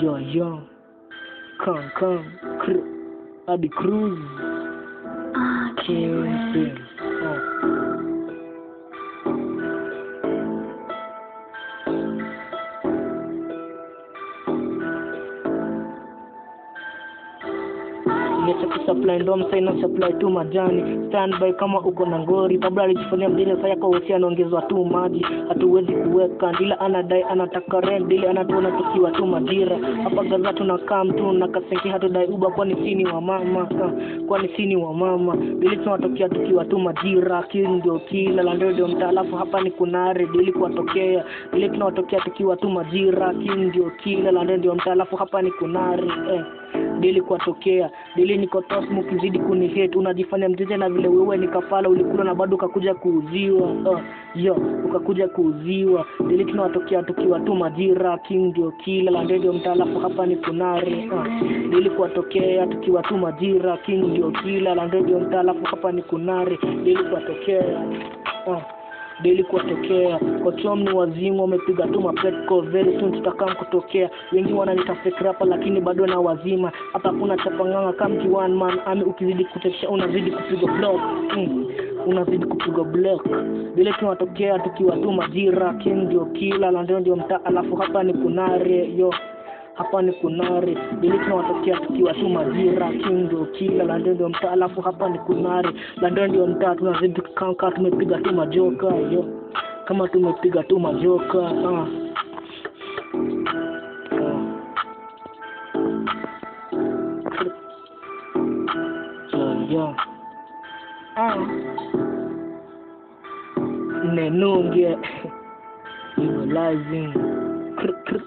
Yo, come, Adi Cruz. Kingpin. Niacha kusupply ndo msa ina supply tu majani. Standby kama uko na ngori. Kabla alijifanyia mdile saya kwa usia anaongezwa tu maji. Hatuwezi kuweka ndila anadai anataka rent. Ndile anatuona tukiwa tu majira. Hapa gaza tunakaa mtu na kasenki hatudai uba kwani sini wa mama. Kwani sini wa mama. Ndili tunatokea tukiwa tu majira. King ndio kila landeo ndio mtaa alafu hapa ni kunare. Ndili kuwatokea. Ndili tunatokea tukiwa tu majira. King ndio kila landeo ndio mtaa alafu hapa ni kunare. Dili kuwatokea, dili niko toss mukizidi kuni hate. Unajifanya mjeze na vile wewe ni kafala ulikula na bado ukakuja kuuziwa. Ukakuja kuuziwa. Dili tunawatokea tukiwa tu majira. King ndio kila landeo ndio mtaa alafu hapa ni kunare. Dili kuwatokea tukiwa tu majira. King ndio kila landeo ndio mtaa alafu hapa ni kunare. Dili kuwatokea Dili kuwatokea kwa chomni wazimu wamepiga tu mapetko very soon tutakam kutokea. Wengi wananita fake rapper lakini bado na wazima. Hapa kuna chapanganga kama one man army. Ukizidi kutekesha unazidi kupiga block. Unazidi kupiga block. Dili tunatokea tukiwa tu majira. King ndio kila landeo ndio mtaa alafu hapa ni kunare. Hapa ni kunare. Dili tunawatokea tukiwa tu majira. King ndio kila landeo ndio mtaa alafu hapa ni kunare. Landeo ndio mtaa tunazidi kukanka tumepiga tu majoka. Kama tumepiga tu majoka. Nenunge. Evilizing.